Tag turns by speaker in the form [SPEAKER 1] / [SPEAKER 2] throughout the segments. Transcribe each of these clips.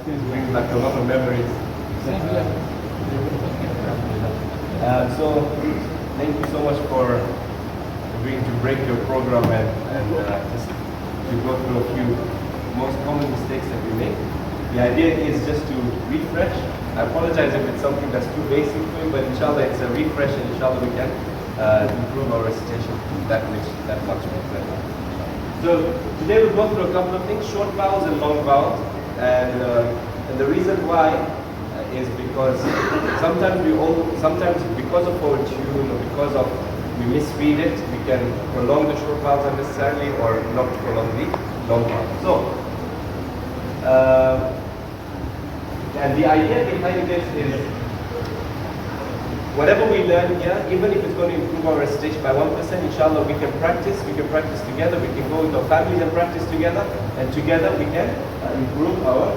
[SPEAKER 1] brings back a lot of memories. So, thank you so much for agreeing to break your program and just to go through a few most common mistakes that we make. The idea is just to refresh. I apologize if it's something that's too basic for you, but inshallah it's a refresh, and inshallah we can improve our recitation that much better. So today we'll go through a couple of things: short vowels and long vowels. And the reason why is because sometimes because of our tune or because of we misread it, we can prolong the short vowels unnecessarily or not prolong the long vowels. So, and the idea behind this is whatever we learn here, even if it's going to improve our recitation by 1%, inshallah we can practice together, we can go with our families and practice together, and together we can improve our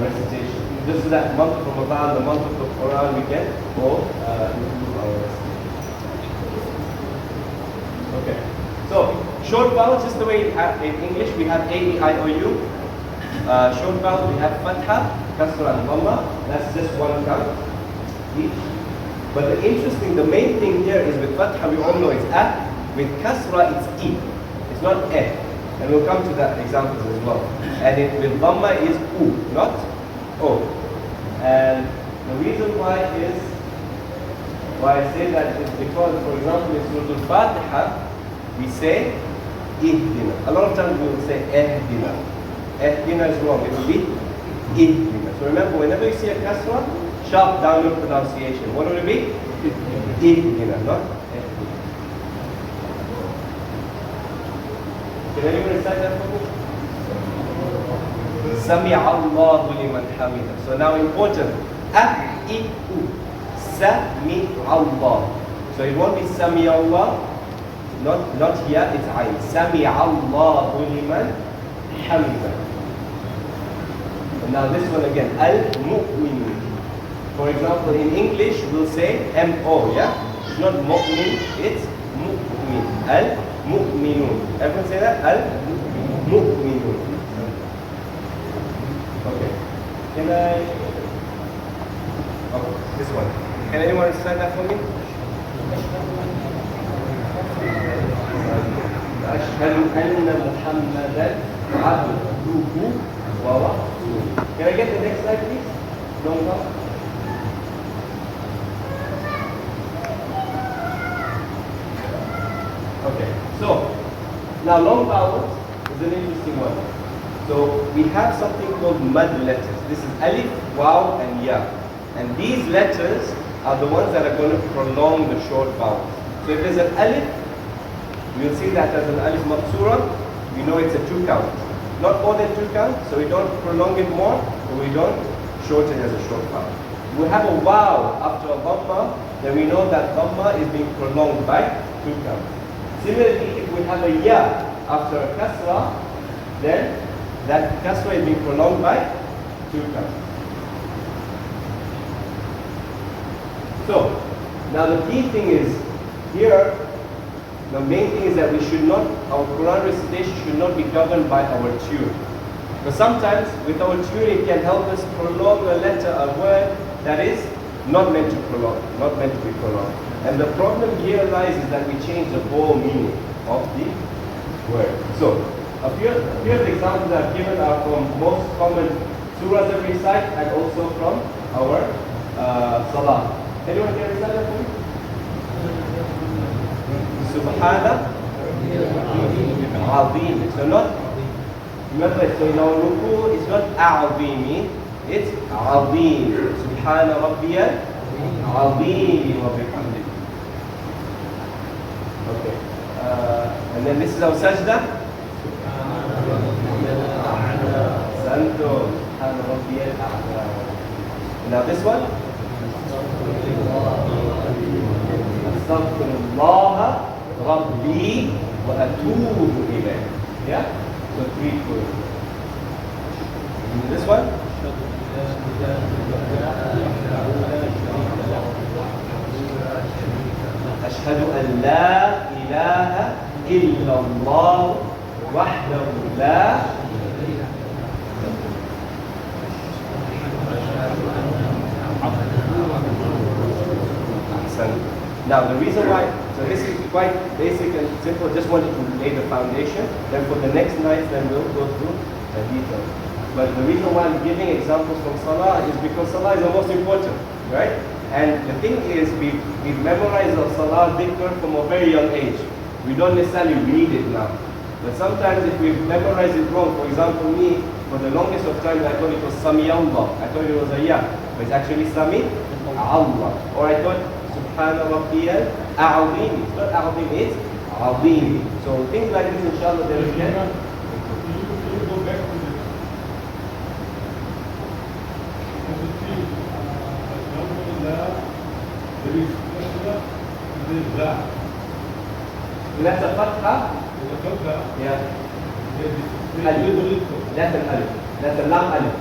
[SPEAKER 1] recitation. This is that month of Ramadan, the month of the Qurán, we can all improve our recitation. Okay, so short vowels, just the way in English we have A, E, I, O, U. Short vowels we have Fatha, Kasra and Dhamma. That's just one count each. But the main thing here is with Fatha, we all know it's A. With Kasra, it's E. It's not E. And we'll come to that examples as well. And with Dhamma is U, not O. And the reason why I say that is because, for example, in Surah Al-Fatihah, we say Ihdina. A lot of times we will say Ihdina. Ihdina is wrong. It will be Ihdina. So remember, whenever you see a Kasra, sharp downward pronunciation. What would it be? Ihdina, not Ihdina. Can anyone recite that for me? Sami'a Allahu liman hamida. So now important. A-I-U. Sami'a Allah. So it won't be Sami'a Allah. Not here, it's Ayn. Sami'a Allahu liman hamida. And now this one again. Al-Mu'min. For example, in English, we'll say M-O, yeah? It's not mu'min, it's mu'min. Al-mu'minun. Everyone say that? Al-mu'minun. Okay. Can I... Oh, this one. Can anyone recite that for me? أشهد أن محمدا عبده ورسوله. Can I get the next slide, please? Long vowel. Okay, so now long vowels is an interesting one. So we have something called mad letters. This is alif, waw, and ya. And these letters are the ones that are going to prolong the short vowels. So if there's an alif, we'll see that as an alif maksura. We know it's a 2 count. Not more than 2 counts, so we don't prolong it more, or we don't shorten it as a short vowel. We have a waw after a dhamma, then we know that dhamma is being prolonged by 2 counts. Similarly, if we have a ya after a kasra, then that kasra is being prolonged by 2 counts. So, now the key thing is, here, the main thing is that we should not, our Quran recitation should not be governed by our tune. But sometimes, with our tune, it can help us prolong a letter, a word that is not meant to prolong, not meant to be prolonged. And the problem here lies is that we change the whole meaning of the word. So, a few of the examples I've given are from most common surahs that we recite and also from our salah. Anyone can recite that for me? Subhana Azim. So not, remember, so in our ruku, it's not A'azimi, it's Azim. Subhana Rabbiyal Azim wa bihamdihi. Okay. And then this is our sajda. Santo. Subhana Rabbiyal A'la. Now this one. Astaghfirullah Rabbi wa atubu ilayh. Yeah? So 3 good. This one? أشهد أن لا إله إلا الله وحده لا Now the reason why, so this is quite basic and simple, just wanted to lay the foundation. Then for the next night, then we'll go through the detail. But the reason why I'm giving examples from Salah is because Salah is the most important, right? And the thing is, we memorize our Salah dhikr from a very young age. We don't necessarily read it now. But sometimes if we memorize it wrong, for example me, for the longest of time I thought it was Sami Allah. I thought it was a ya, but it's actually Sami Allah. Or I thought Subhana Rabbiyal A'azim. It's not A'azim, it's Azim. So things like this, inshallah, they will get.
[SPEAKER 2] You go back to this. There is Kasra, there is La.
[SPEAKER 1] That's a Fatha.
[SPEAKER 2] There is a Fatha.
[SPEAKER 1] Yeah.
[SPEAKER 2] Alif.
[SPEAKER 1] That's an Alif. That's a Lam Alif.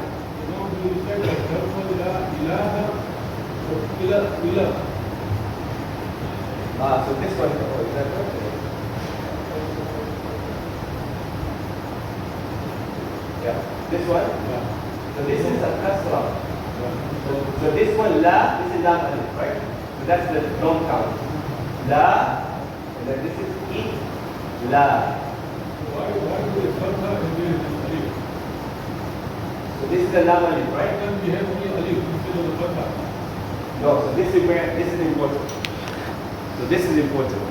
[SPEAKER 2] Now we recite the Karma La Ilaha Ilah.
[SPEAKER 1] So this one, oh, is that right? Yeah. This one?
[SPEAKER 2] Yeah.
[SPEAKER 1] So this is a Kasra.
[SPEAKER 2] Yeah.
[SPEAKER 1] So this one, La, this is Lam Alif, right? So that's the long count. La, and then this is I, La.
[SPEAKER 2] Why do we Fatha and there is Alif?
[SPEAKER 1] So this is the Lam Alif,
[SPEAKER 2] Why
[SPEAKER 1] right?
[SPEAKER 2] can't we have only Alif instead of the Fatha?
[SPEAKER 1] No, so this is where, this is important. So this is important.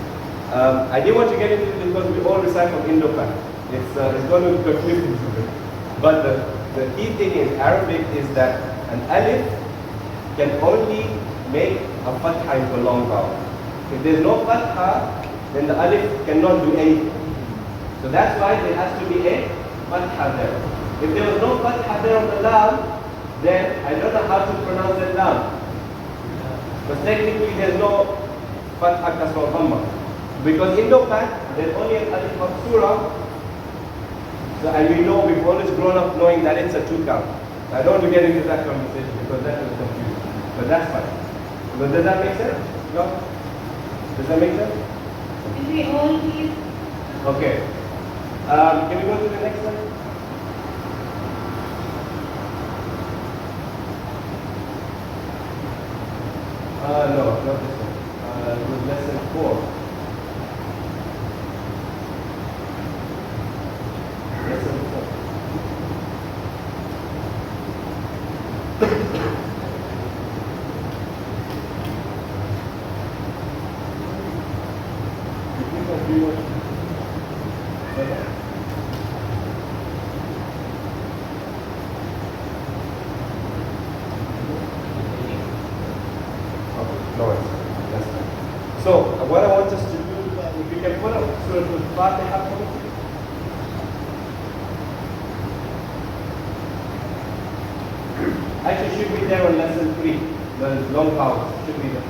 [SPEAKER 1] I didn't want to get into it because we all recite from Indo-Pak. It's going to be confusing. But the key thing in Arabic is that an alif can only make a fatha into a long vowel. If there's no fatha, then the alif cannot do anything. So that's why there has to be a fatha there. If there was no fatha there on the lam, then I don't know how to pronounce that lam. But technically there's no Fatha Kasra Dhamma. Because Indo-Pak, there's only an alif of Surah. So, and we know, we've always grown up knowing that it's a 2 count. I don't want to get into that conversation because that is confusing. But that's fine. But does that make sense? No? Does that make sense?
[SPEAKER 3] Will we all please?
[SPEAKER 1] Okay. Can we go to the next one? No, not this one. It was lesson 4. Lesson 4. So, what I want us to do, if you can put up Surah Al-Fatihah for me. Actually, should be there on lesson 3. The long vowels should be there.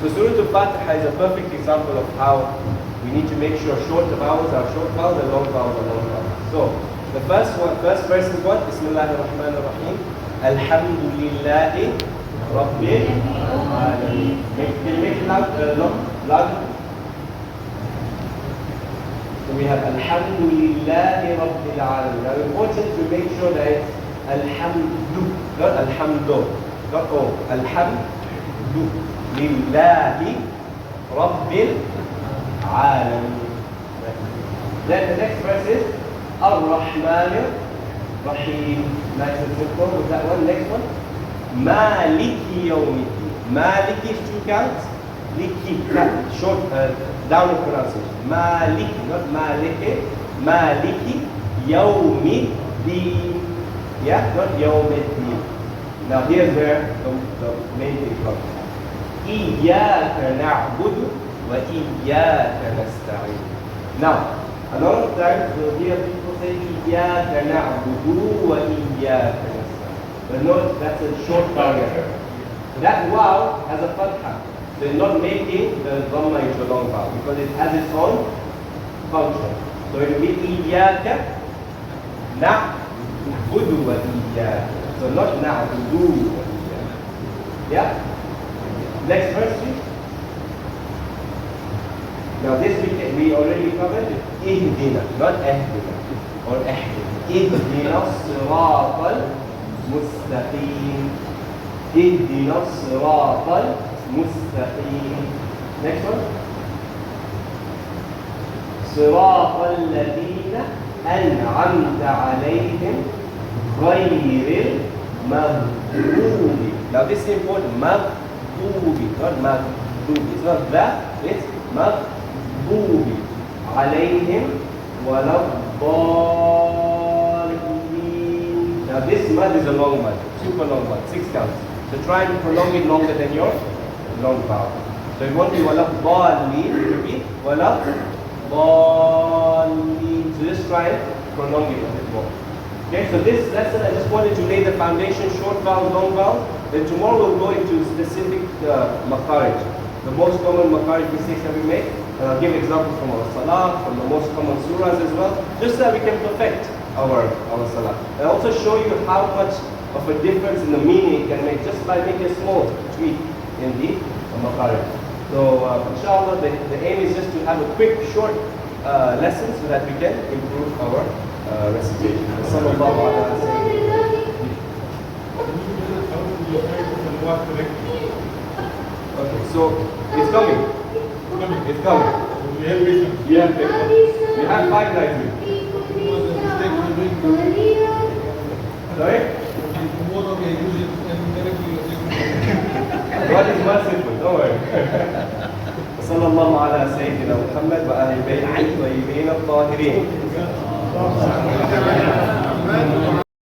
[SPEAKER 1] So Surah Al-Fatihah is a perfect example of how we need to make sure short vowels are short vowels and long vowels are long vowels. So the first verse is what? Bismillahir Rahmanir Rahim. Alhamdulillahi Rabbil Alameen. Can you make it loud? So we have Alhamdulillahi Rabbil Alameen. Now important to make sure that it's Alhamdu, not Alhamdu, not O. Alhamdu. Lillahi Rabbil Alameen. Then the next verse is Ar-Rahmanir Rahim. Nice and simple. With that one, next one. Maliki Yawmiddin. Maliki is 2 counts. Liki, short, downward pronunciation. Maliki, not Maliki. Maliki Yawmiddin. Yeah, not Yawmiddin. Now here's where the main thing comes. إِيَّاكَ نَعْبُدُ وَإِيَّاكَ نَسْتَعِينُ. Now, a lot of times you'll hear people say إِيَّاكَ نَعْبُدُ وَإِيَّاكَ نَسْتَعِينُ. But note, that's a short vowel. That wow has a fatha. So it's not making the dhamma into a long vowel because it has its own function. So it will be إياك نعبد وإياك. So not نعبد وإياك. Yeah? Next verse, please. Now this we already covered. إهدنا, not أهدنا or أهدنا. إهدنا الصراط المستقيم. إهدنا الصراط المستقيم. Next one. صراط الذين أنعمت عليهم غير المغضوب. Now this is important. مغضوب, not مغضوب. It's not that. It's مغضوب عليهم ولا الضالين. Now this mud is a long mud, super long mud, 6 counts. So try and prolong it longer than your long vowel. So it won't be ولا الضالين. It will be ولا الضالين. So just try and prolong it a bit more. Okay, so this lesson I just wanted to lay the foundation, short vowel, long vowel. Then tomorrow we'll go into specific makharij, the most common makharij mistakes that we make. And I'll give examples from our salah, from the most common surahs as well, just so that we can perfect our salah. And also show you how much of a difference in the meaning it can make just by making a small tweak in the makharij. So inshallah, the aim is just to have a quick, short lesson so that we can improve our recitation. Sallallahu alaihi wasallam. Okay, so it's coming. It's coming. We have 5 nights. Sorry? God is merciful, don't worry. صلى الله على سيدنا محمد وآل بيته الطيبين الطاهرين.